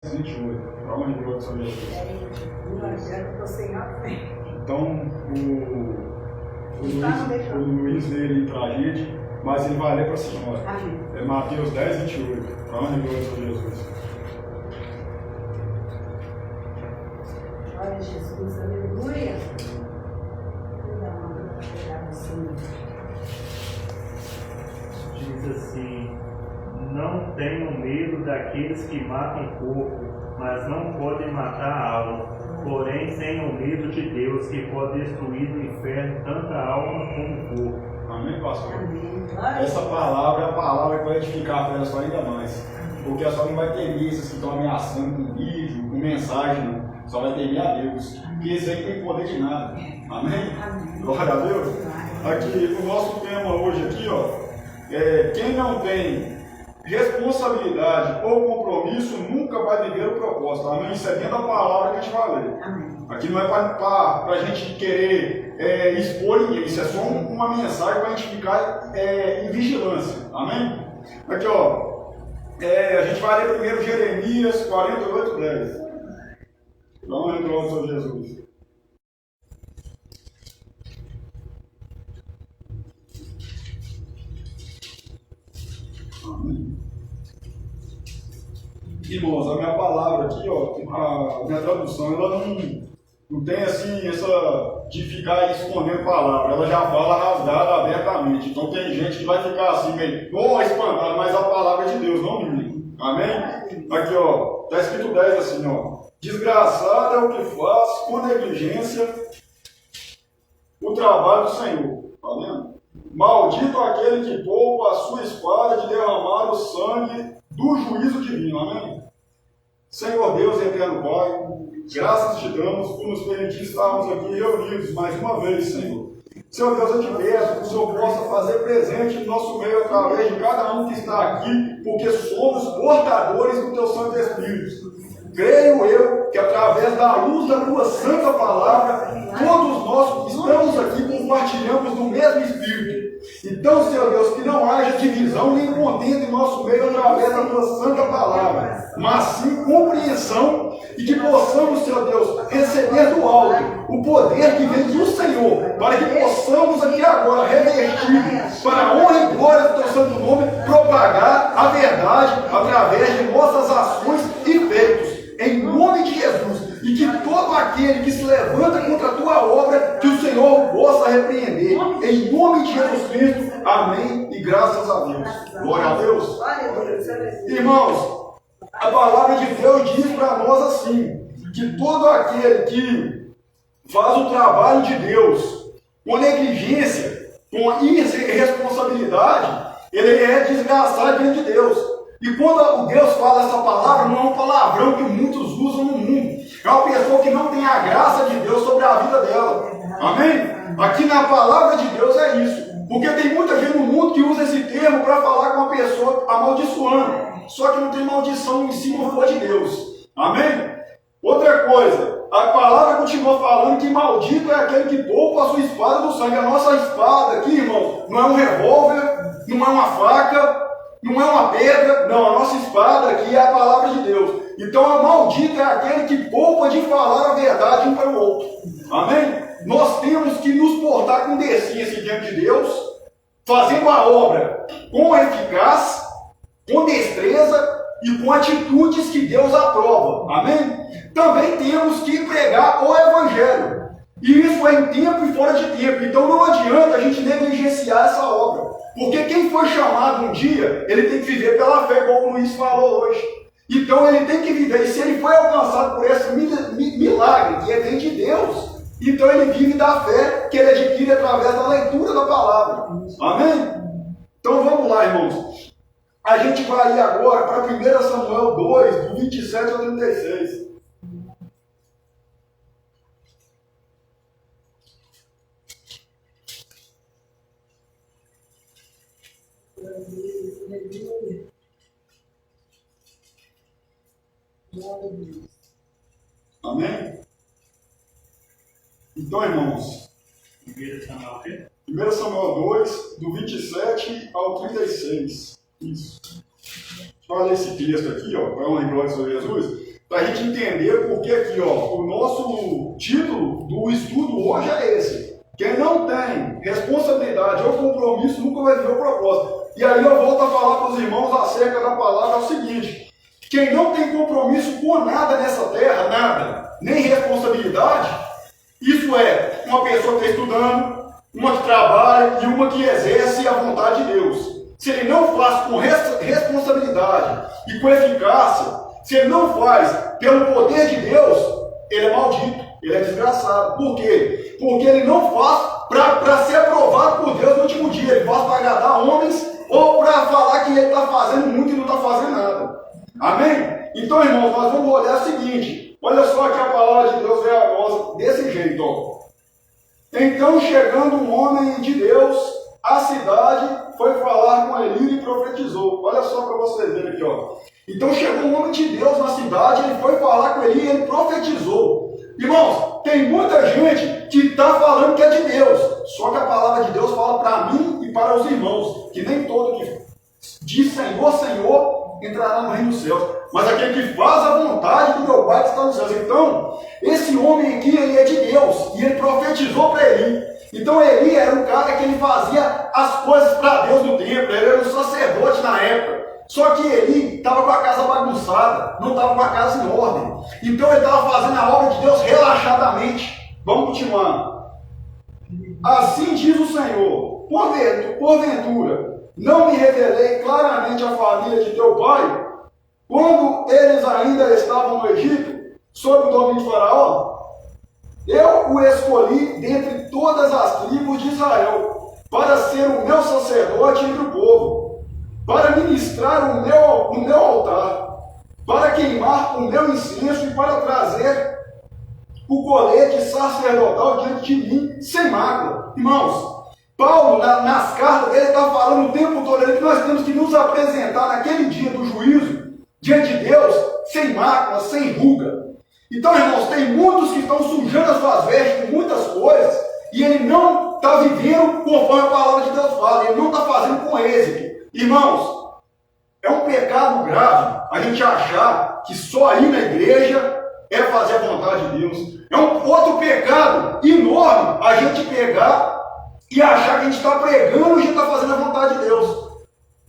28, para onde virou de São Jesus. Então, o Luiz lê ali para a gente, mas ele vai ler para a senhora. É Mateus 10, 28, para onde virou de São Jesus. Glória a Jesus, aleluia. Diz assim: não tenham medo daqueles que matam o corpo, mas não podem matar a alma. Porém, tenham medo de Deus, que pode destruir no inferno tanto a alma como o corpo. Amém, pastor? Amém. Essa palavra é a palavra que vai edificar a fé da senhora ainda mais. Porque a senhora não vai ter esses que estão ameaçando com vídeo, com mensagem, não. Só vai temer a Deus. Porque esse aí não tem poder de nada. Amém? Glória a Deus. Aqui, o nosso tema hoje aqui, quem não tem responsabilidade ou compromisso nunca vai viver o propósito. Amém? Isso é dentro da palavra que a gente vai ler. Aqui não é para a gente querer expor ninguém. Isso é só uma mensagem para a gente ficar em vigilância. Amém? Aqui, a gente vai ler primeiro Jeremias 48, 10. Vamos ler o Senhor Jesus. Amém. Irmãos, a minha palavra aqui, a minha tradução, ela não tem assim essa de ficar escondendo palavra, ela já fala rasgada abertamente. Então tem gente que vai ficar assim meio, espantado, mas a palavra é de Deus, não minha. Amém? Aqui, está escrito 10 assim, desgraçado é o que faz com negligência o trabalho do Senhor. Está vendo? Maldito aquele que poupa a sua espada de derramar o sangue do juízo divino. Amém? Senhor Deus, eterno Pai, graças te damos por nos permitir estarmos aqui reunidos mais uma vez, Senhor. Senhor Deus, eu te peço que o Senhor possa fazer presente no nosso meio através de cada um que está aqui, porque somos portadores do Teu Santo Espírito. Creio eu que através da luz da Tua Santa Palavra, todos nós estamos aqui compartilhamos do mesmo Espírito. Então, Senhor Deus, que não haja divisão nem contenda em nosso meio através da Tua Santa Palavra, mas sim compreensão e que possamos, Senhor Deus, receber do alto o poder que vem do Senhor, para que possamos aqui agora, revestidos, para a honra e glória do Teu Santo Nome, propagar a verdade através de nossas ações e feitos. Em nome de Jesus, e que todo aquele que se levanta contra a tua obra, que o Senhor possa repreender. Em nome de Jesus Cristo, amém e graças a Deus. Glória a Deus. Irmãos, a palavra de Deus diz para nós assim, que todo aquele que faz o trabalho de Deus com negligência, com irresponsabilidade, ele é desgraçado diante de Deus. E quando Deus fala essa palavra, não é um palavrão que muitos usam no mundo. É uma pessoa que não tem a graça de Deus sobre a vida dela. Amém? Aqui na palavra de Deus é isso. Porque tem muita gente no mundo que usa esse termo para falar com a pessoa amaldiçoando. Só que não tem maldição em si, não for de Deus. Amém? Outra coisa, a palavra continua falando que maldito é aquele que poupa a sua espada do sangue. A nossa espada aqui, irmão, não é um revólver, não é uma faca, não é uma pedra, não, a nossa espada aqui é a palavra de Deus. Então a maldita é aquele que poupa de falar a verdade um para o outro. Amém? Nós temos que nos portar com decência diante de Deus, fazendo a obra com eficácia, com destreza e com atitudes que Deus aprova. Amém? Também temos que pregar o Evangelho. E isso é em tempo e fora de tempo. Então não adianta a gente negligenciar essa obra. Porque quem foi chamado um dia, ele tem que viver pela fé, como o Luiz falou hoje. Então ele tem que viver. E se ele foi alcançado por esse milagre, que vem de Deus, então ele vive da fé que ele adquire através da leitura da palavra. Amém? Então vamos lá, irmãos. A gente vai ir agora para 1 Samuel 2, do 27 ao 36. Amém? Então, irmãos, 1 Samuel 2, do 27 ao 36. Isso. Olha esse texto aqui, para honra e glória do Senhor Jesus. para a gente entender porque aqui, ó, o nosso título do estudo hoje é esse. Quem não tem responsabilidade ou compromisso nunca vai viver o propósito. E aí eu volto a falar para os irmãos acerca da palavra, é o seguinte: quem não tem compromisso com nada nessa terra, nada, nem responsabilidade, isso é, uma pessoa que está estudando, uma que trabalha e uma que exerce a vontade de Deus. Se ele não faz com responsabilidade e com eficácia, se ele não faz pelo poder de Deus, ele é maldito, ele é desgraçado. Por quê? Porque ele não faz para ser aprovado por Deus no último dia, ele faz para agradar homens ou para falar que ele está fazendo muito e não está fazendo nada. Amém? Então, irmãos, nós vamos olhar o seguinte: olha só que a palavra de Deus veio a nós desse jeito, ó. Então, chegando um homem de Deus à cidade, foi falar com Eli e profetizou. Olha só para vocês verem aqui, ó. Então, chegou um homem de Deus na cidade, ele foi falar com Eli e ele profetizou. Irmãos, tem muita gente que está falando que é de Deus, só que a palavra de Deus fala para mim e para os irmãos, que nem todo que diz Senhor, Senhor, entrará no reino dos céus, mas aquele que faz a vontade do meu Pai que está nos céus. Então, esse homem aqui, ele é de Deus, e ele profetizou para Eli. Então, Eli era um cara que ele fazia as coisas para Deus no templo, ele era um sacerdote na época. Só que Eli estava com a casa bagunçada, não estava com a casa em ordem. Então, ele estava fazendo a obra de Deus relaxadamente. Vamos continuar. Assim diz o Senhor: porventura, não me revelei claramente a família de teu pai, quando eles ainda estavam no Egito, sob o domínio de Faraó? Eu o escolhi dentre todas as tribos de Israel, para ser o meu sacerdote entre o povo, para ministrar o meu altar, para queimar o meu incenso e para trazer o colete sacerdotal diante de mim sem mácula. Irmãos, Paulo, nas cartas dele, está falando o tempo todo que nós temos que nos apresentar naquele dia do juízo, diante de Deus, sem mácula, sem ruga. Então, irmãos, tem muitos que estão sujando as suas vestes com muitas coisas, e ele não está vivendo conforme a palavra de Deus fala, ele não está fazendo com êxito. Irmãos, é um pecado grave a gente achar que só ir na igreja é fazer a vontade de Deus. É um outro pecado enorme a gente pegar e achar que a gente está pregando e a gente está fazendo a vontade de Deus.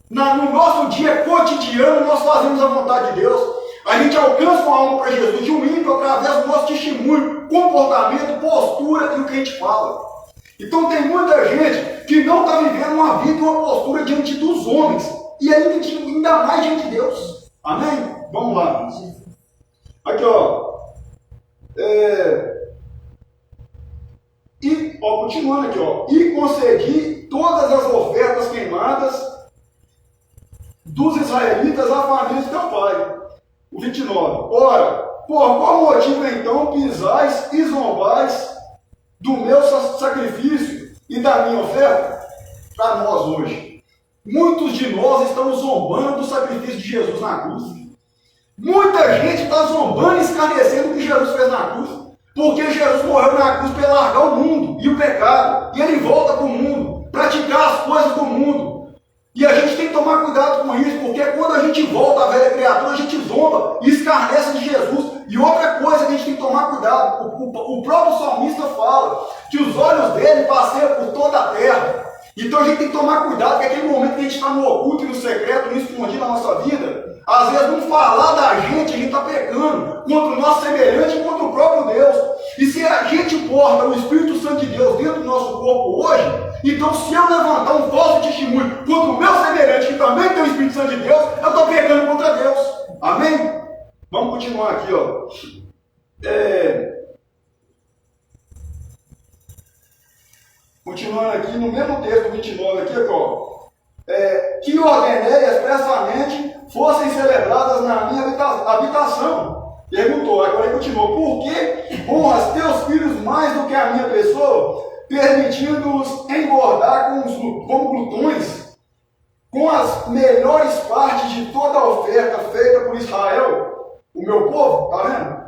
No nosso dia cotidiano, nós fazemos a vontade de Deus. A gente alcança uma alma para Jesus de um ímpio através do nosso testemunho, comportamento, postura e o que a gente fala. Então tem muita gente que não está vivendo uma vida e uma postura diante dos homens e ainda mais diante de Deus. Amém? Vamos lá. Aqui, ó. Continuando aqui, ó. E concedi todas as ofertas queimadas dos israelitas à família de teu pai. O 29. Ora, por qual motivo então pisais e zombais do meu sacrifício e da minha oferta? Para nós hoje. Muitos de nós estamos zombando do sacrifício de Jesus na cruz. Muita gente está zombando e escarnecendo o que Jesus fez na cruz. Porque Jesus morreu na cruz para largar o mundo e o pecado. E ele volta para o mundo, praticar as coisas do mundo. E a gente tem que tomar cuidado com isso, porque quando a gente volta à velha criatura, a gente zomba e escarnece de Jesus. E outra coisa que a gente tem que tomar cuidado, o próprio salmista fala que os olhos dele passeiam por toda a terra. Então a gente tem que tomar cuidado, porque aquele momento que a gente está no oculto e no secreto, no escondido na nossa vida, às vezes não falar da gente, a gente está pecando contra o nosso semelhante e contra o próprio Deus. E se a gente porta o Espírito Santo de Deus dentro do nosso corpo hoje, então se eu levantar um falso testemunho contra o meu semelhante, que também tem o Espírito Santo de Deus, eu estou pecando contra Deus. Amém? Vamos continuar aqui, ó. Continuando aqui, no mesmo texto 29 aqui, ó. Que ordenei expressamente fossem celebradas na minha habitação. Perguntou, agora ele continuou: por que honras teus filhos mais do que a minha pessoa, permitindo-os engordar como glutões, com as melhores partes de toda a oferta feita por Israel, o meu povo? Tá vendo?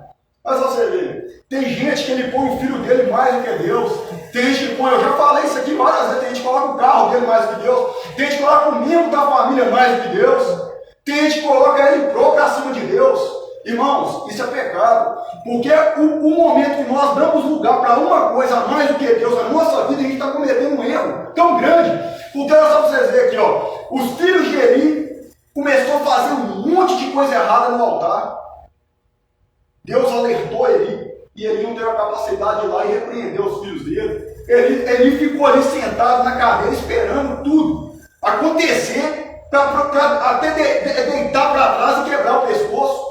Mas você vê, tem gente que ele põe o filho dele mais do que Deus. Tem gente que põe, eu já falei isso aqui várias vezes, tem gente que coloca o carro dele mais do que Deus. Tem gente que coloca o membro da família mais do que Deus. Tem gente que coloca ele próprio acima de Deus. Irmãos, isso é pecado. Porque o momento que nós damos lugar para uma coisa a mais do que Deus na nossa vida, a gente está cometendo um erro tão grande. Porque olha só para vocês verem aqui, ó, os filhos de Eli começou a fazer um monte de coisa errada no altar. Deus alertou Eli, e Eli não teve a capacidade de ir lá e repreender os filhos dele. Ele ficou ali sentado na cadeira esperando tudo acontecer, até deitar para trás e quebrar o pescoço.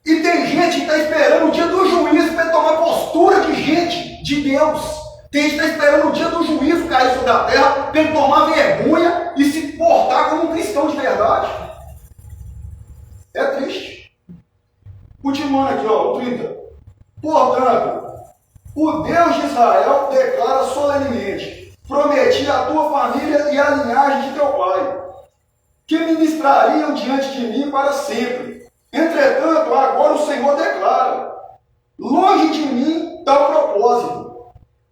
E tem gente que está esperando o dia do juízo para tomar postura de gente, de Deus. Tem gente que está esperando o dia do juízo cair sobre a terra para ele tomar vergonha e se portar como um cristão de verdade. É triste. Continuando aqui, ó, o 30. Portanto, o Deus de Israel declara solenemente: prometi à tua família e à linhagem de teu pai, que ministrariam diante de mim para sempre. Entretanto, agora o Senhor declara: longe de mim tal propósito.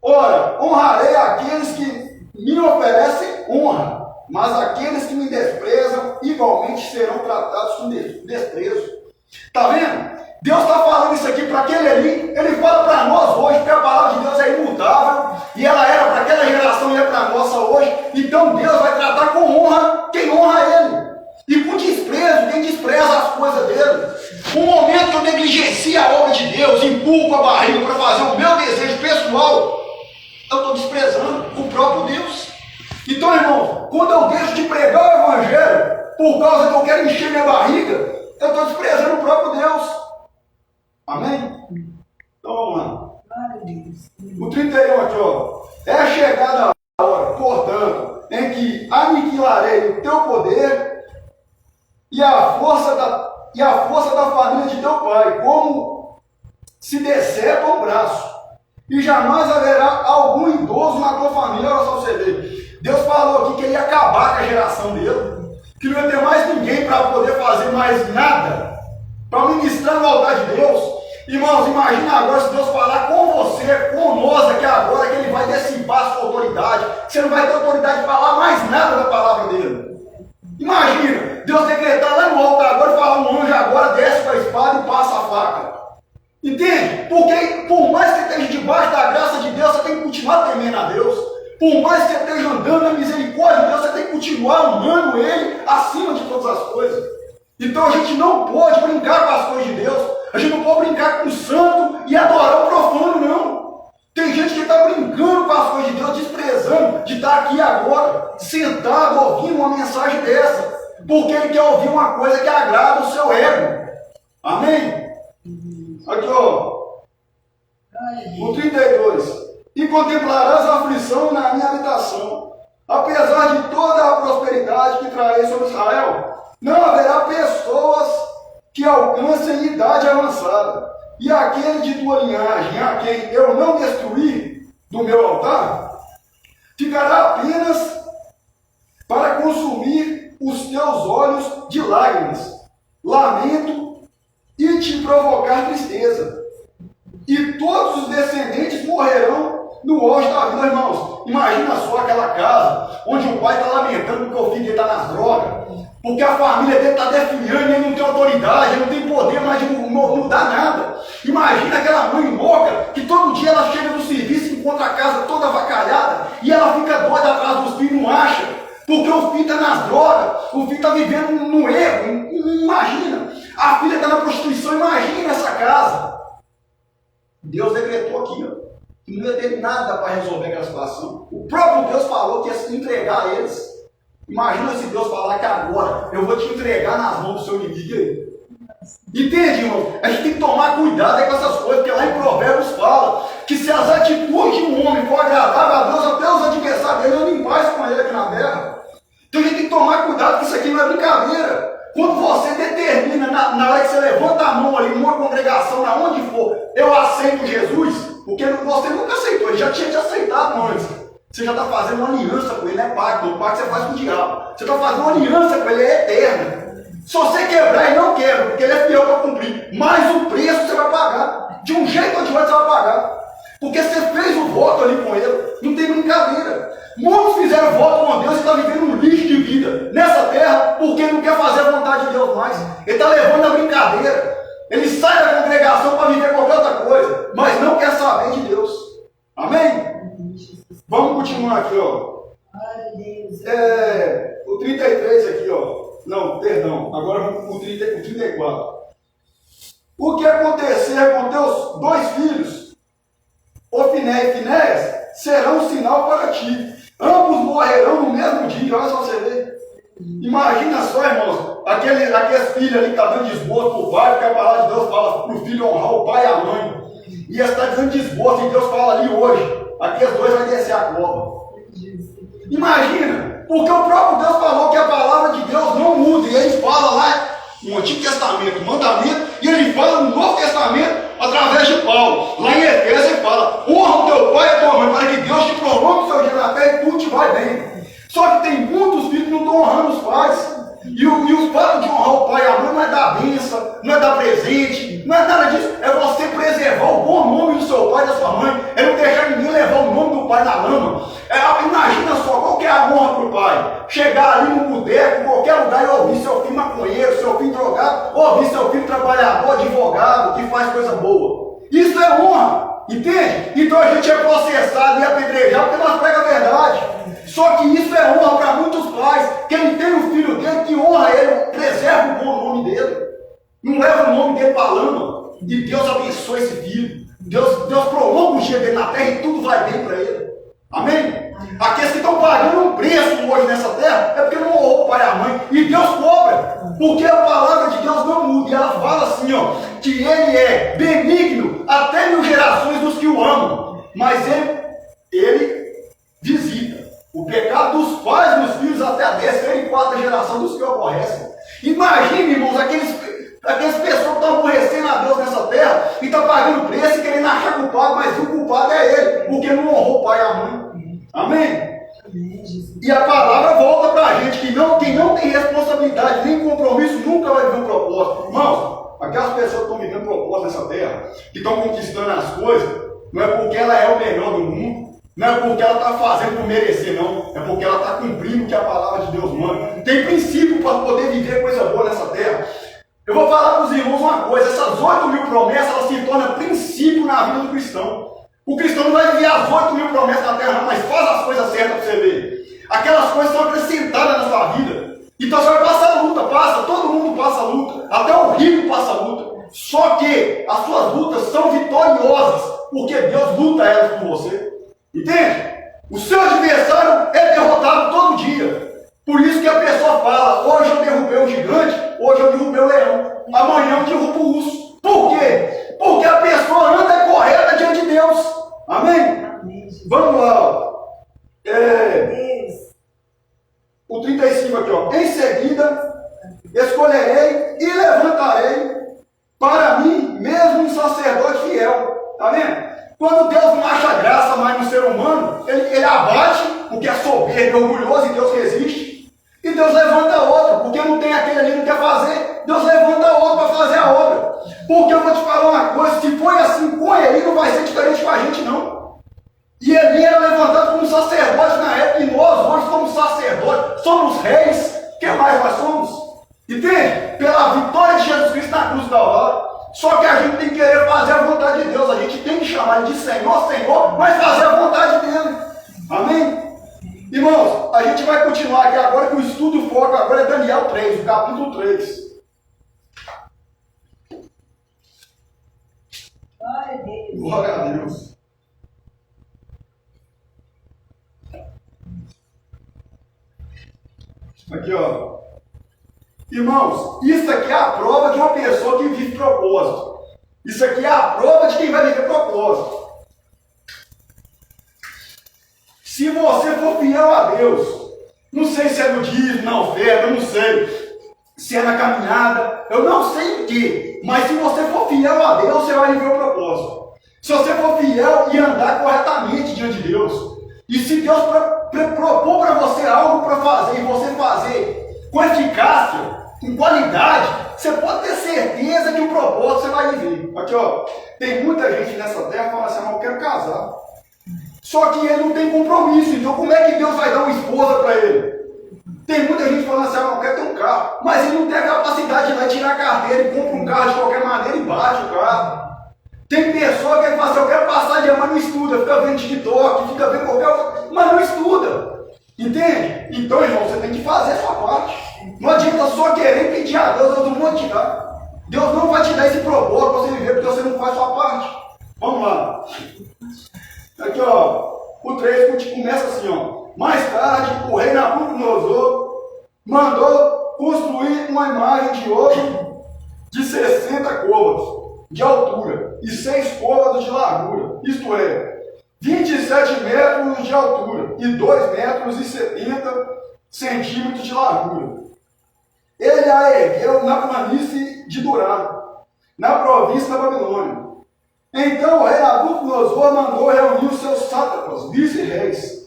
Ora, honrarei aqueles que me oferecem honra, mas aqueles que me desprezam igualmente serão tratados com desprezo. Está vendo? Deus está falando isso aqui para aquele ali, ele fala para nós hoje, porque a palavra de Deus é imutável, e ela era para aquela geração e é para a nossa hoje. Então Deus vai tratar com honra quem honra ele, e com desprezo quem despreza as coisas dele. Um momento que eu negligencio a obra de Deus, empurro com a barriga para fazer o meu desejo pessoal, eu estou desprezando o próprio Deus. Então, irmão, quando eu deixo de pregar o evangelho por causa que eu quero encher minha barriga, eu estou desprezando o próprio Deus. Amém? Então vamos lá. O 31 aqui, ó. É chegada a hora, portanto, em que aniquilarei o teu poder e a força da família de teu pai, como se decepa o braço. E jamais haverá algum idoso na tua família. Olha só você ver. Deus falou aqui que ele ia acabar com a geração dele, que não ia ter mais ninguém para poder fazer mais nada, para ministrar no altar de Deus. Irmãos, imagina agora se Deus falar com você, com nós aqui agora, que ele vai dissipar a sua autoridade, que você não vai ter autoridade de falar mais nada da palavra dele. Imagina, Deus decretar lá no altar agora e falar: um anjo agora desce com a espada e passa a faca. Entende? Porque por mais que você esteja debaixo da graça de Deus, você tem que continuar temendo a Deus. Por mais que você esteja andando na misericórdia de Deus, você tem que continuar amando Ele acima de todas as coisas. Então a gente não pode brincar com as coisas de Deus. A gente não pode brincar com o santo e adorar o profano, não. Tem gente que está brincando com as coisas de Deus, desprezando de estar aqui agora, sentado, ouvindo uma mensagem dessa, porque ele quer ouvir uma coisa que agrada o seu ego. Amém? Aqui, ó. O 32. E contemplarás a aflição na minha habitação. Apesar de toda a prosperidade que trarei sobre Israel, não haverá pessoas que alcancem idade avançada. E aquele de tua linhagem, a quem eu não destruí do meu altar, ficará apenas para consumir os teus olhos de lágrimas, lamento e te provocar tristeza. E todos os descendentes morrerão no auge da vida, irmãos. Imagina só aquela casa onde o pai está lamentando porque o filho dele está nas drogas, porque a família dele está definhando, ele não tem autoridade, ele não tem poder mais de mudar nada. Imagina aquela mãe louca que todo dia ela chega no serviço e encontra a casa toda avacalhada e ela fica doida atrás dos filhos, não acha, porque o filho está nas drogas, o filho está vivendo no erro. Imagina, a filha está na prostituição, imagina essa casa. Deus decretou aqui, ó, que não ia ter nada para resolver aquela situação. O próprio Deus falou que ia se entregar a eles. Imagina se Deus falar que agora eu vou te entregar nas mãos do seu inimigo aí. Entende, irmão? A gente tem que tomar cuidado aí com essas coisas, porque lá em Provérbios fala que se as atitudes de um homem for agradável a Deus, até os adversários dele andam em paz com ele aqui na terra. Então a gente tem que tomar cuidado, que isso aqui não é brincadeira. Quando você determina, na hora que você levanta a mão ali numa congregação, na onde for, eu aceito Jesus, porque você nunca aceitou, ele já tinha te aceitado antes. Você já está fazendo uma aliança com ele, é pacto. O pacto você faz com o diabo. Você está fazendo uma aliança com ele, é eterna. Se você quebrar, ele não quebra, porque ele é fiel para cumprir. Mas o preço você vai pagar. De um jeito ou de outro você vai pagar. Porque você fez o voto ali com ele. Não tem brincadeira. Muitos fizeram voto com Deus e estão vivendo um lixo de vida nessa terra, porque não quer fazer a vontade de Deus mais. Ele está levando a brincadeira. Ele sai da congregação para viver qualquer outra coisa, mas não quer saber de Deus. Amém? Vamos continuar aqui, ó. O 33 aqui, ó. Não, perdão. Agora vamos para o 34. O que acontecer com teus dois filhos, Ofiné e Finéias, será um sinal para ti. Ambos morrerão no mesmo dia. Olha só você ver. Imagina só, irmãos, aqueles filhos ali que estão dando desgosto para o pai, porque a palavra de Deus fala para o filho honrar o pai e a mãe. E eles estão dando desgosto, e Deus fala ali hoje. Aqueles dois vão descer a cova. Imagina, porque o próprio Deus falou que a palavra de Deus não muda, e ele fala lá no Antigo Testamento, mandamento, e ele fala no Novo Testamento, através de Paulo. Lá em Efésios ele fala, honra o teu pai e a tua mãe, para que Deus te prolongue o seu dia na terra e tudo te vai bem. Só que tem muitos filhos que não estão honrando os pais. E os fatos de honrar o pai e a mãe não é dar bênção, não é dar presente, não é nada disso. É você preservar o bom nome do seu pai e da sua mãe. É não deixar ninguém levar o nome do pai na lama. Imagina só, qual que é a honra para o pai? Chegar ali no boteco, em qualquer lugar e ouvir seu filho maconheiro, seu filho drogado, ouvir seu filho trabalhador, advogado, que faz coisa boa. Isso é honra, entende? Então a gente é processado e apedrejado porque nós pregamos a verdade. Só que isso é honra para muitos pais. Quem tem o filho dele, que honra ele, preserva o bom nome dele. Não leva o nome dele para a lama. E Deus abençoe esse filho. Deus prolonga o dia dele na terra e tudo vai bem para ele. Amém? Aqueles que estão pagando um preço hoje nessa terra é porque não honrou o pai e a mãe. E Deus cobra. Porque a palavra de Deus não muda. E ela fala assim, ó, que ele é benigno até 1000 gerações dos que o amam. Mas ele visita o pecado dos pais dos filhos até a 3ª e 4ª geração dos que o aborrecem. Imagine, irmãos, aquelas pessoas que estão aborrecendo a Deus nessa terra e estão pagando preço e querendo achar culpado, mas o culpado é ele, porque não honrou o pai e a mãe. Amém? E a palavra volta para a gente que quem não tem responsabilidade nem compromisso nunca vai ver um propósito. Irmãos, aquelas pessoas que estão vivendo propósito nessa terra, que estão conquistando as coisas, não é porque ela é o melhor do mundo. Não é porque ela está fazendo por merecer, não. É porque ela está cumprindo o que a palavra de Deus manda. Tem princípio para poder viver coisa boa nessa terra. Eu vou falar para os irmãos uma coisa. Essas 8.000 promessas, elas se tornam princípio na vida do cristão. O cristão não vai viver as 8.000 promessas na terra, não, mas faz as coisas certas para você ver. Aquelas coisas são acrescentadas na sua vida. Então você vai passar luta, todo mundo passa luta. Até o rico passa luta. Só que as suas lutas são vitoriosas, porque Deus luta elas por você. Entende? O seu adversário é derrotado todo dia. Por isso que a pessoa fala, hoje eu derrubei o gigante, hoje eu derrubei o leão, amanhã eu derrubo o urso. Por quê? Porque a pessoa anda correta diante de Deus. Amém? Amém. Vamos lá. Ó. O 35 aqui, ó. Em seguida, escolherei e levantarei para mim mesmo um sacerdote fiel. Tá vendo? Quando Deus não acha graça mais no ser humano, ele abate, porque é soberbo e orgulhoso, e Deus resiste. E Deus levanta outro, porque não tem aquele ali que não quer fazer. Deus levanta outro para fazer a obra. Porque eu vou te falar uma coisa, se foi assim com ele, não vai ser diferente com a gente, não. E ele era levantado como sacerdote na época, e nós hoje somos sacerdotes, somos reis. O que mais nós somos? Entende? Pela vitória de Jesus Cristo na cruz da hora. Só que a gente tem que querer fazer a vontade de Deus. A gente tem que chamar ele de Senhor, Senhor, mas fazer a vontade dele. Amém? Irmãos, a gente vai continuar aqui agora, que o estudo foco agora é Daniel 3, o capítulo 3. Glória a Deus. Aqui, ó. Irmãos, isso aqui é a prova de uma pessoa que vive propósito. Isso aqui é a prova de quem vai viver propósito. Se você for fiel a Deus, não sei se é no dízimo, na oferta, eu não sei se é na caminhada, eu não sei o que, mas se você for fiel a Deus, você vai viver o propósito. Se você for fiel e andar corretamente diante de Deus, e se Deus propor para você algo para fazer, e você fazer com eficácia, com qualidade, você pode ter certeza que o propósito você vai viver. Aqui, ó, tem muita gente nessa terra que fala assim, eu quero casar. Só que ele não tem compromisso, então como é que Deus vai dar uma esposa para ele? Tem muita gente falando assim, eu quero ter um carro, mas ele não tem a capacidade de ir lá tirar a carteira e compra um carro de qualquer maneira e bate o carro. Tem pessoa que fala assim, eu quero passar de ano, mas não estuda, fica vendo TikTok, fica vendo qualquer coisa, mas não estuda. Entende? Então, irmão, você tem que fazer a sua parte. Não adianta só querer pedir a Deus não vai te dar. Deus não vai te dar esse propósito para você viver, porque você não faz a sua parte. Vamos lá. Aqui, ó. O 3 começa assim, ó. Mais tarde, o rei Nabucodonosor mandou construir uma imagem de ouro de 60 côvados de altura e 6 côvados de largura, isto é, 27 metros de altura e 2 metros e 70 centímetros de largura. Ele a ergueu na planície de Duram, na província da Babilônia. Então o rei Nabucodonosor mandou reunir os seus sátrapas, vice-reis,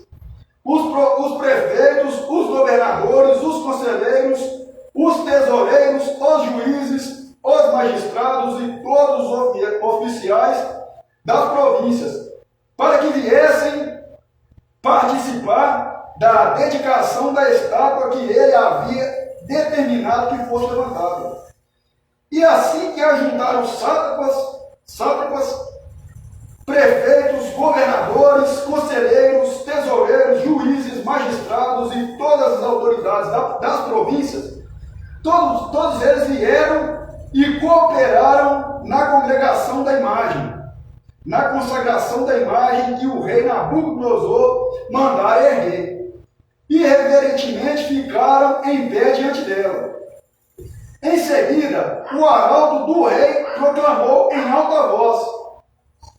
os prefeitos, os governadores, os conselheiros, os tesoureiros, os juízes, os magistrados e todos os oficiais das províncias, para que viessem participar da dedicação da estátua que ele havia determinado que fosse levantada. E assim que ajuntaram sátrapas, prefeitos, governadores, conselheiros, tesoureiros, juízes, magistrados e todas as autoridades das províncias, todos eles vieram e cooperaram na congregação da imagem, na consagração da imagem que o rei Nabucodonosor mandara erguer, e reverentemente ficaram em pé diante dela. Em seguida, o arauto do rei proclamou em alta voz: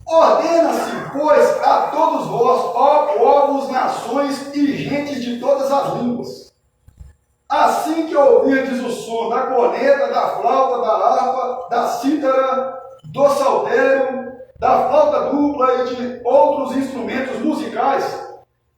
ordena-se, pois, a todos vós, ó povos, nações e gentes de todas as línguas, assim que ouvirdes o som da corneta, da flauta, da harpa, da cítara, do saltério, da flauta dupla e de outros instrumentos musicais,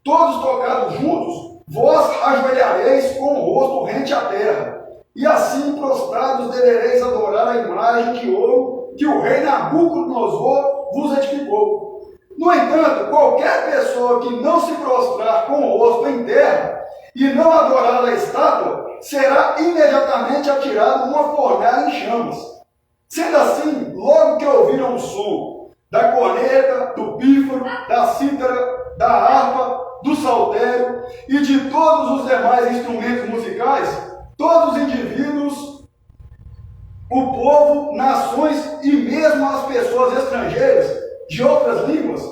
todos tocados juntos, vós ajoelhareis com o rosto rente à terra, e assim prostrados devereis adorar a imagem de ouro que o rei Nabucodonosor vos edificou. No entanto, qualquer pessoa que não se prostrar com o rosto em terra e não adorar a estátua, será imediatamente atirado numa fornalha em chamas. Sendo assim, logo que ouviram o som da corneta, do pífaro, da cítara, da harpa, do saltério e de todos os demais instrumentos musicais, todos os indivíduos, o povo, nações e mesmo as pessoas estrangeiras de outras línguas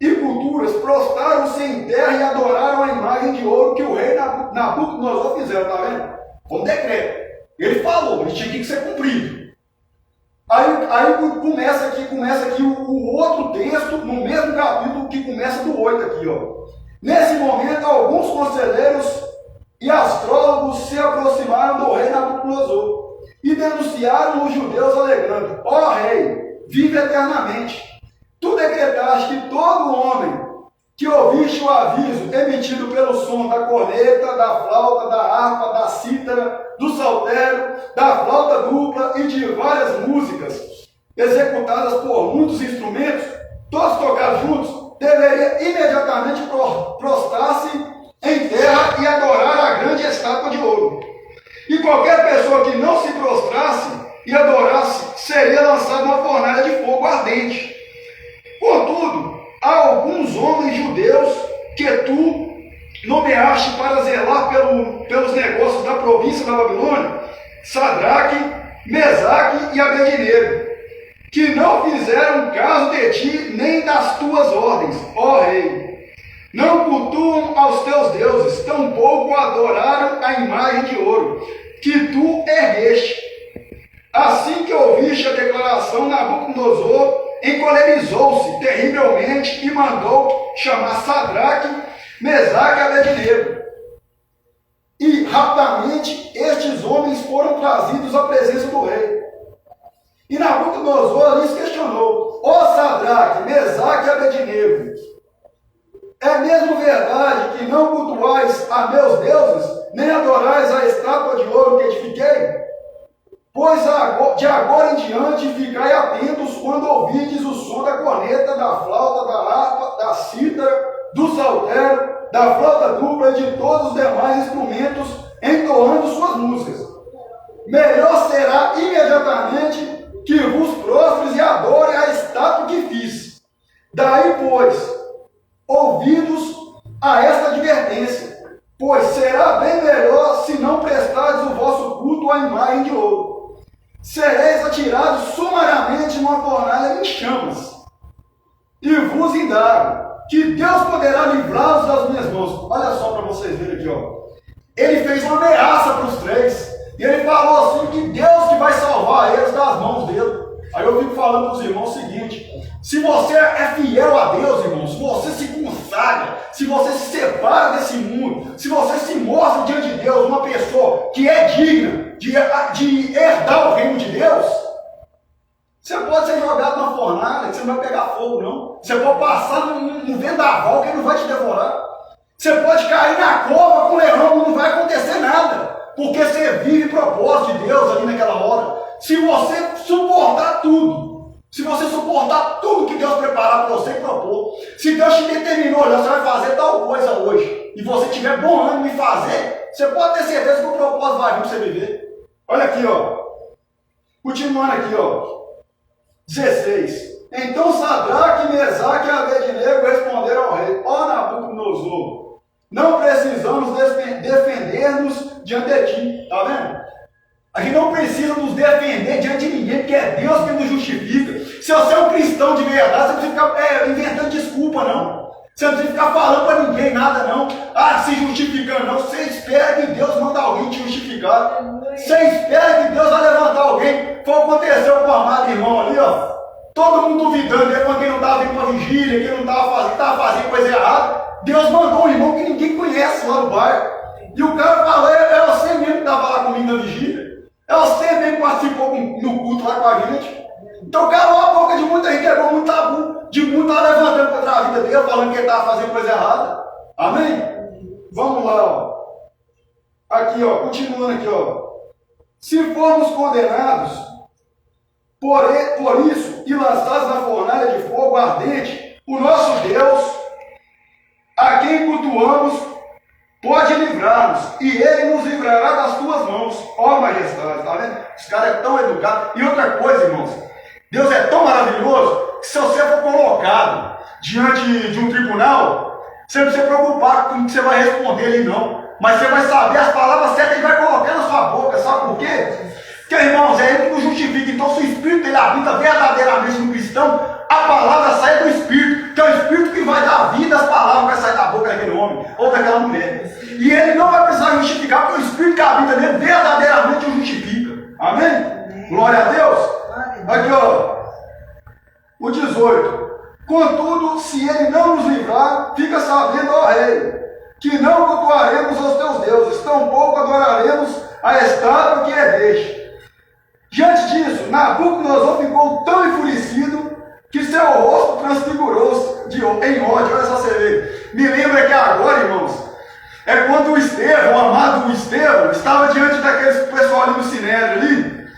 e culturas prostraram-se em terra e adoraram a imagem de ouro que o rei Nabucodonosor fizeram, está vendo? Com decreto. Ele falou, ele tinha que ser cumprido. Aí começa aqui o outro texto, no mesmo capítulo que começa do 8 aqui, ó. Nesse momento, alguns conselheiros e astrólogos se aproximaram do rei Nabucodonosor e denunciaram os judeus alegando: ó rei, vive eternamente. Tu decretaste que todo homem que ouviste o aviso emitido pelo som da corneta, da flauta, da harpa, da cítara, do saltério, da flauta dupla e de várias músicas executadas por muitos instrumentos, todos tocados juntos, deveria imediatamente prostrar-se em terra e adorar a grande estátua de ouro. E qualquer pessoa que não se prostrasse e adorasse seria lançada numa fornalha de fogo ardente. Contudo, há alguns homens judeus que tu nomeaste para zelar pelos negócios da província da Babilônia, Sadraque, Mesaque e Abednego, que não fizeram caso de ti nem das tuas ordens, ó rei. Não cultuam aos teus deuses, tampouco adoraram a imagem de ouro que tu ergueste. Assim que ouviste a declaração, Nabucodonosor encolerizou-se terrivelmente e mandou chamar Sadraque, Mesaque e Abednego. E rapidamente estes homens foram trazidos à presença do rei. E Nabucodonosor lhes questionou: ó Sadraque, Mesaque e Abednego, é mesmo verdade que não cultuais a meus deuses, nem adorais a estátua de ouro que edifiquei? Pois de agora em diante ficai atentos quando ouvides o som da corneta, da flauta, da harpa, da cítara, do saltério, da flauta dupla e de todos os demais instrumentos, entoando suas músicas. Melhor será imediatamente que vos prostres e adore a estátua que fiz. Daí, pois, ouvidos a esta advertência, pois será bem melhor se não prestardes o vosso culto à imagem de ouro. Sereis atirados sumariamente numa fornalha em chamas, e vos indago, que Deus poderá livrá-los das minhas mãos. Olha só para vocês verem aqui, ó. Ele fez uma ameaça para os três, e ele falou assim, que Deus que vai salvar eles das mãos dele. Aí eu fico falando para os irmãos o seguinte: se você é fiel a Deus, irmão, se você se consagra, se você se separa desse mundo, se você se mostra diante de Deus uma pessoa que é digna de herdar o reino de Deus, você pode ser jogado na fornalha, que você não vai pegar fogo, não. Você pode passar num vendaval, que ele não vai te devorar. Você pode cair na cova com o leão, não vai acontecer nada, porque você vive propósito de Deus ali naquela hora. Se você suportar tudo, se você suportar tudo que Deus preparar para você e propor, se Deus te determinou, olha, você vai fazer tal coisa hoje, e você tiver bom ânimo em fazer, você pode ter certeza que o propósito vai vir para você viver. Olha aqui, ó. Continuando aqui, ó. 16. Então Sadraque, Mesaque e Abednego responderam ao rei: ó Nabucodonosor, não precisamos defender-nos diante de ti. Está vendo? A gente não precisa nos defender diante de ninguém, porque é Deus que nos justifica. Se você é um cristão de verdade, você não precisa ficar inventando desculpa, não. Você não precisa ficar falando para ninguém nada, não. Ah, se justificando, não. Você espera que Deus manda alguém te justificar. Você espera que Deus vai levantar alguém. Foi o que aconteceu com o amado irmão ali, ó. Todo mundo duvidando, quando ele não estava vindo para a vigília, que ele não estava fazendo coisa errada. Deus mandou um irmão que ninguém conhece lá no bairro. E o cara falou: é você mesmo que estava lá comigo na vigília. É você mesmo que participou no culto lá com a gente. Então calou a boca de muita gente, quebrou muito tabu. De muito estava levantando contra a vida dele, falando que ele estava fazendo coisa errada. Amém? Vamos lá, ó. Aqui, ó, continuando aqui, ó. Se formos condenados por isso e lançados na fornalha de fogo ardente, o nosso Deus, a quem cultuamos, pode livrar-nos, e ele nos livrará das tuas mãos, ó majestade. Tá vendo? Os caras é tão educados. E outra coisa, irmãos, Deus é tão maravilhoso que se você for colocado diante de um tribunal, você não precisa se preocupar com o que você vai responder ali, não. Mas você vai saber as palavras certas e vai colocar na sua boca. Sabe por quê? Porque, irmãos, é ele que nos justifica. Então, se o Espírito ele habita verdadeiramente no cristão, a palavra sai do Espírito, que é o Espírito que vai dar vida às palavras que vai sair da boca daquele homem ou daquela mulher. E ele não vai precisar justificar, porque o Espírito que habita nele verdadeiramente o justifica. Amém? Glória a Deus. Aqui, ó. O 18. Contudo, se ele não nos livrar, fica sabendo, ó rei, que não cultuaremos aos teus deuses, tampouco adoraremos a estátua que é deste. Diante disso, Nabucodonosor ficou tão enfurecido que seu rosto transfigurou-se em ódio. Olha só você ver. Me lembra que agora, irmãos, é quando o Estevão, o amado Estevão, estava diante daqueles pessoal ali no Sinédrio ali,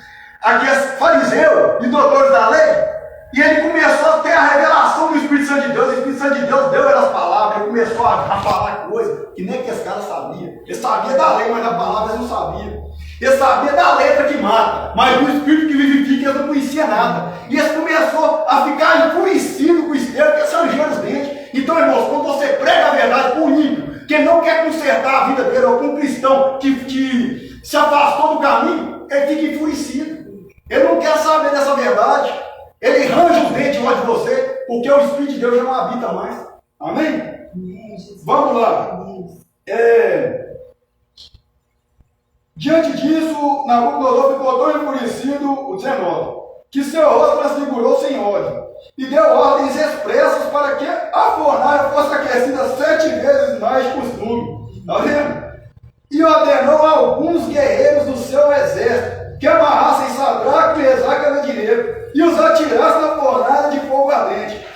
aqueles fariseus e doutores da lei, e ele começou a ter a revelação do Espírito Santo de Deus. O Espírito Santo de Deus deu ele as palavras, ele começou a falar coisas que nem que esse cara sabia. Ele sabia da lei, mas da palavra ele não sabia. Ele sabia da letra que mata, mas do Espírito que vivifica ele não conhecia nada. E ele começou a ficar enfurecido com o Estevão, que sanjando os dentes. Então, irmãos, quando você prega a verdade para um ímpio, que não quer consertar a vida dele, ou para um cristão que se afastou do caminho, ele fica enfurecido. Ele não quer saber dessa verdade. Ele arranja os dentes lá de você, porque o Espírito de Deus já não habita mais. Amém? Vamos lá. Diante disso, Nabucodonosor ficou tão enfurecido, o 19, que seu rosto transfigurou-se em ódio, e deu ordens expressas para que a fornalha fosse aquecida 7 vezes mais de costume. Está vendo? E ordenou a alguns guerreiros do seu exército que amarrassem Sadraque, Mesaque e Abednego e os atirassem na fornalha de fogo ardente.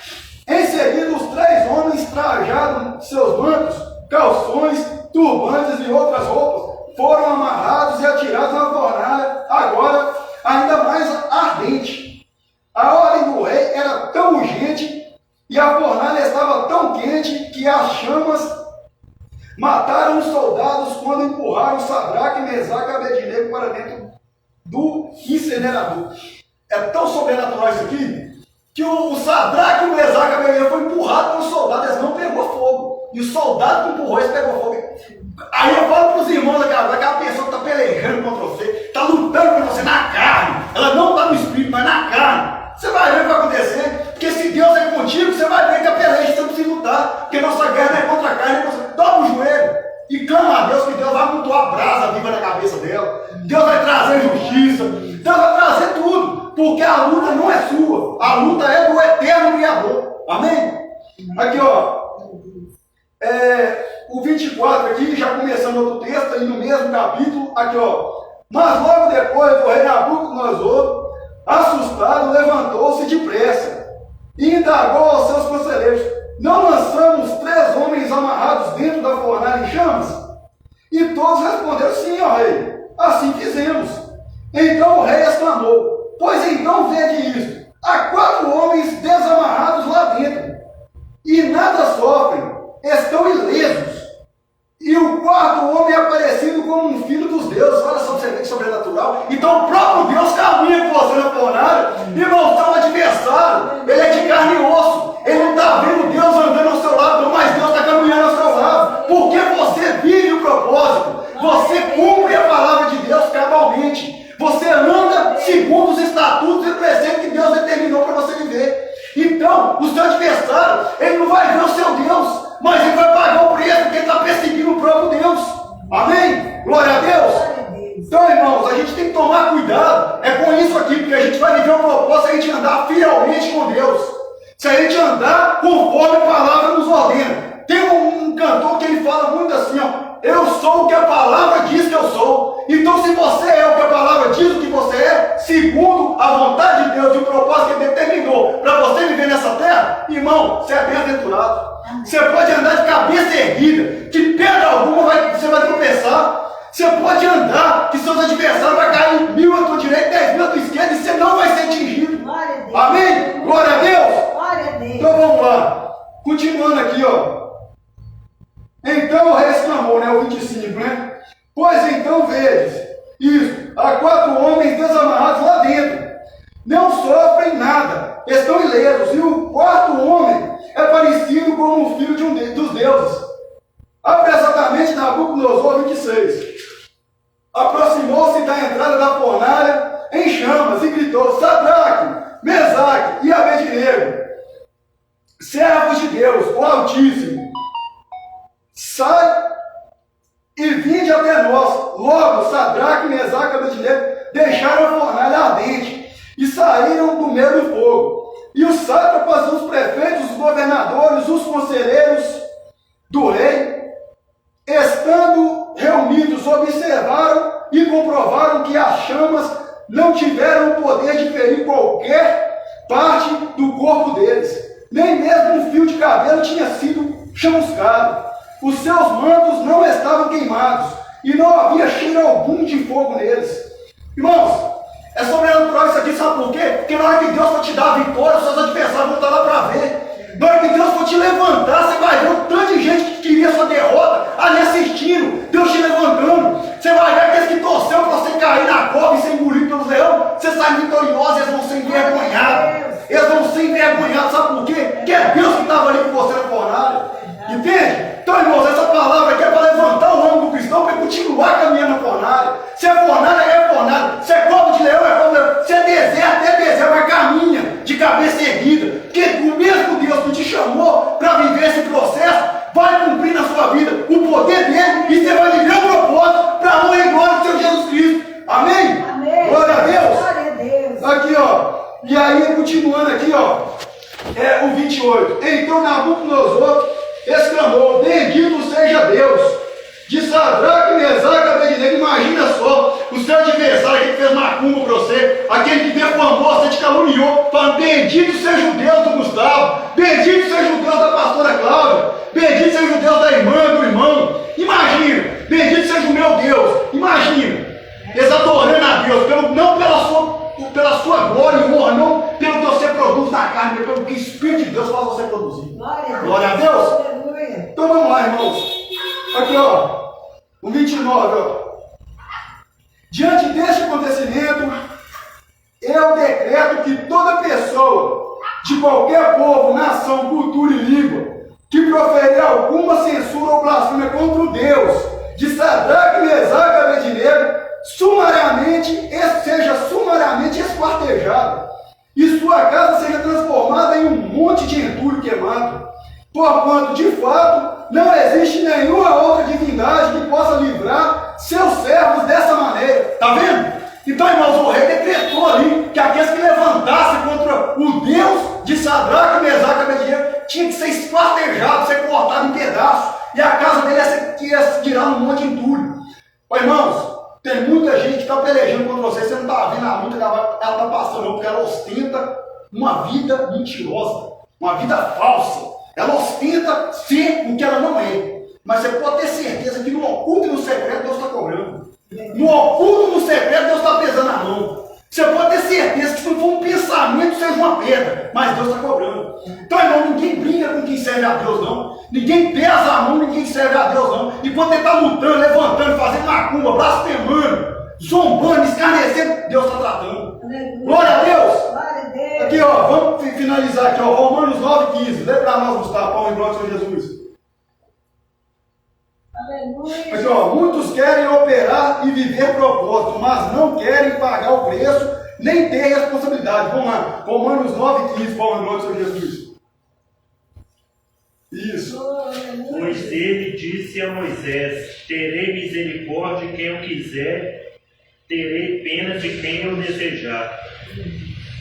Em seguida, os 3 homens trajados seus mantos, calções, turbantes e outras roupas, foram amarrados e atirados na fornalha, agora ainda mais ardente. A ordem do rei era tão urgente e a fornalha estava tão quente que as chamas Mataram os soldados quando empurraram Sadraque, Mesaque e Abednego para dentro do incinerador. É tão sobrenatural isso aqui, que o Sadraque, o Mesaque e o Abednego foi empurrado pelos soldados, eles não pegou fogo. E o soldado que empurrou, eles pegou fogo. Aí eu falo para os irmãos aquela pessoa que está pelejando contra você, está lutando com você na carne. Ela não está no espírito, mas na carne. Você vai ver o que vai acontecer. Porque se Deus é contigo, você vai ver que a peleja você não precisa lutar. Porque nossa guerra não é contra a carne, você dobra o joelho e clama a Deus que Deus vai amontoar a brasa viva na cabeça dela. Deus vai trazer justiça. Deus vai trazer tudo. Porque a luta não é sua. A luta é do eterno Criador. Amém? Aqui, ó. O 24 aqui, já começando outro texto, aí no mesmo capítulo, aqui ó. Mas logo depois o rei Nabucodonosor, assustado, levantou-se depressa e indagou aos seus conselheiros: não lançamos 3 homens amarrados dentro da fornalha em chamas? E todos responderam: sim, ó rei, assim fizemos. Então o rei exclamou: pois então vede isto, há 4 homens desamarrados lá dentro, e nada sofrem, estão ilesos. E o 4º homem é aparecido como um filho dos deuses. Olha só, você vê que sobrenatural. Então o próprio Deus caminha com você na fornalha. Irmão, seu adversário, ele é de carne e osso. Ele não está vendo Deus andando ao seu lado, mas Deus está caminhando ao seu lado. Porque você vive o propósito. Você cumpre a palavra de Deus cabalmente. Você anda segundo os estatutos e preceitos que Deus determinou para você viver. Então, o seu adversário, ele não vai ver o seu Deus, mas ele vai pagar o preço, porque ele está perseguindo o próprio Deus. Amém? Glória a Deus. Então, irmãos, a gente tem que tomar cuidado. É com isso aqui, porque a gente vai viver o propósito, se a gente andar fielmente com Deus. Se a gente andar conforme a palavra nos ordena. Tem um cantor que ele fala muito assim, ó: eu sou o que a palavra diz que eu sou. Então, se você é o que a palavra diz o que você é, segundo a vontade de Deus e o propósito que ele determinou para você viver nessa terra, irmão, você é bem-aventurado. Você pode andar de cabeça erguida, que pedra alguma você vai tropeçar. Você pode andar, que seus adversários vão cair 1000 à tua direita, 10.000 à tua esquerda, e você não vai ser atingido. Amém? Glória a Deus. Glória a Deus. Então vamos lá. Continuando aqui, ó. Então o rei exclamou, né? O 25, né? Pois então vedes, isso, há 4 homens desamarrados lá dentro, não sofrem nada, estão ilesos, e o 4º homem é parecido com o filho dos deuses. Apressadamente, Nabucodonosor 26 aproximou-se da entrada da fornalha em chamas e gritou: Sadraque, Mesaque e Abednego, servos de Deus, o Altíssimo, sai e vinde até nós. Logo, Sadraque, Mesaque e Abednego deixaram a fornalha ardente e saíram do meio do fogo. E os sátrapas, os prefeitos, os governadores, os conselheiros do rei, estando reunidos, observaram e comprovaram que as chamas não tiveram o poder de ferir qualquer parte do corpo deles. Nem mesmo um fio de cabelo tinha sido chamuscado. Os seus mantos não estavam queimados e não havia cheiro algum de fogo neles. Irmãos, é sobrenatural isso aqui, sabe por quê? Porque na hora que Deus for te dar a vitória, os seus adversários vão estar lá para ver. Na hora que Deus for te levantar, você vai ver um tanto de gente que queria sua derrota ali assistindo, Deus te levantando. Você vai ver aqueles que torceu para você cair na cova e ser engolido pelos leões. Você sai vitorioso e eles vão ser envergonhados. Eles vão ser envergonhados, sabe por quê? Porque é Deus que estava ali com você na fornalha. Entende? Então, irmãos, essa palavra aqui é para levantar o ânimo do cristão para continuar caminhando na fornalha. Se é fornalha, é fornalha. Se é cova de leão, é cova de leão. Se é deserto, é deserto, mas caminha de cabeça erguida. Porque o mesmo Deus que te chamou para viver esse processo vai cumprir na sua vida o poder dele e você vai viver o propósito para a honra e glória do Senhor Jesus Cristo. Amém? Amém. Glória a Deus. Glória a Deus. Aqui, ó. E aí, continuando aqui, ó. O 28. Então Nabucodonosor exclamou: bendito seja Deus de Sadraque, Mesaque e Abednego. Imagina só, o seu adversário, aquele que fez macumba para você, aquele que defamou, você te caluniou, falando: bendito seja o Deus do Gustavo, bendito seja o Deus da pastora Cláudia, bendito seja o Deus da irmã, do irmão. Imagina, bendito seja o meu Deus. Imagina, eles adorando a Deus, não pela sua glória e honra, não pelo que você produz na carne, mas pelo que o Espírito de Deus faz você produzir. Glória a Deus. Aleluia. Então vamos lá, irmãos. Aqui, ó, o 29, ó. Diante deste acontecimento, eu decreto que toda pessoa, de qualquer povo, nação, cultura e língua, que proferir alguma censura ou blasfêmia contra o Deus de Sadraque, Mesaque e Abednego, seja sumariamente esquartejado, e sua casa seja transformada em um monte de entulho queimado, porquanto, de fato, não existe nenhuma outra divindade que possa livrar seus servos dessa maneira. Está vendo? Então, irmãos, o rei decretou ali que aqueles que levantassem contra o Deus de Sadraque, Mesaque e Abednego tinha que ser esquartejado, ser cortado em pedaços, e a casa dele ia se tirar num monte de entulho. Ó, irmãos, tem muita gente que está pelejando contra você não está vendo a luta que ela está passando, não, porque ela ostenta uma vida mentirosa, uma vida falsa. Ela ostenta ser o que ela não é. Mas você pode ter certeza que no oculto e no secreto Deus está cobrando. No oculto e no secreto Deus está pesando a mão. Você pode ter certeza que se não for um pensamento, seja uma pedra, mas Deus está cobrando. Então, irmão, ninguém brinca com quem serve a Deus, não. Ninguém pesa a mão, ninguém serve a Deus, não. Enquanto ele está lutando, levantando, fazendo macumba, blasfemando, zombando, escarnecendo, Deus está tratando. Glória a Deus! Glória a Deus. Aqui, ó, vamos finalizar aqui, ó, Romanos 9,15. Lê para nós, Gustavo, Paulo em glória ao Senhor Jesus. Aleluia. Aqui, ó, muitos querem operar e viver propósito, mas não querem pagar o preço, nem ter responsabilidade. Vamos lá, Romanos 9,15, Paulo em glória ao Senhor Jesus. Isso. Pois ele disse a Moisés: terei misericórdia de quem eu quiser, terei pena de quem eu desejar.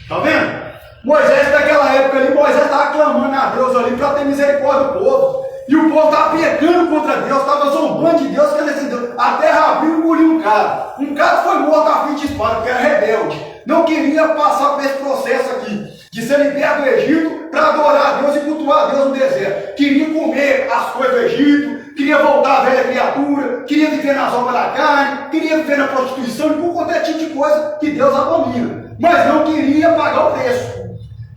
Tá vendo? Moisés, naquela época ali, Moisés estava clamando a Deus ali para ter misericórdia do povo. E o povo estava pecando contra Deus, estava zombando de Deus, querendo assim, Deus. A terra abriu e engoliu um cara. Um cara foi morto a fim de espada, porque era rebelde. Não queria passar por esse processo aqui, de ser liberto do Egito para adorar a Deus e cultuar a Deus no deserto. Queria comer as coisas do Egito, queria voltar à velha criatura, queria viver nas obras da carne, queria viver na prostituição e por qualquer tipo de coisa que Deus abomina. Mas não queria pagar o preço.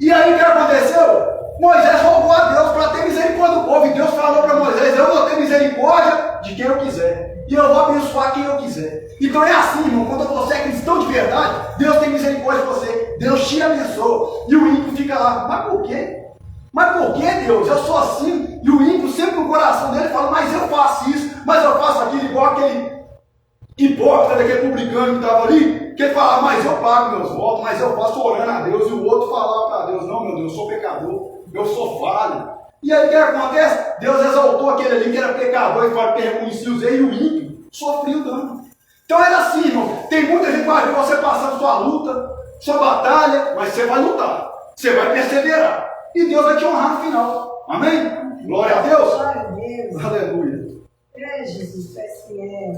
E aí o que aconteceu? Moisés rogou a Deus para ter misericórdia do povo. E Deus falou para Moisés: eu vou ter misericórdia de quem eu quiser. E eu vou abençoar quem eu quiser. Então é assim, irmão. Quando você é cristão de verdade, Deus tem misericórdia de você. Deus te abençoa. E o ímpio fica lá: mas por quê? Mas por que, Deus? Eu sou assim. E o ímpio sempre no coração dele fala: mas eu faço isso, mas eu faço aquilo, igual aquele hipócrita daquele publicano que estava ali, que ele fala: mas eu pago meus votos, mas eu faço orando a Deus. E o outro falava para Deus: não, meu Deus, eu sou pecador, eu sou falho. E aí o que acontece? Deus exaltou aquele ali que era pecador e falou que reconhecia os erros, e o ímpio sofria o dano. Então era assim, irmão. Tem muita gente que vai ver você passando sua luta, sua batalha, mas você vai lutar, você vai perseverar. E Deus vai te honrar no final. Amém? Glória a Deus. Glória a Deus. Aleluia. É, Jesus, tu és fiel.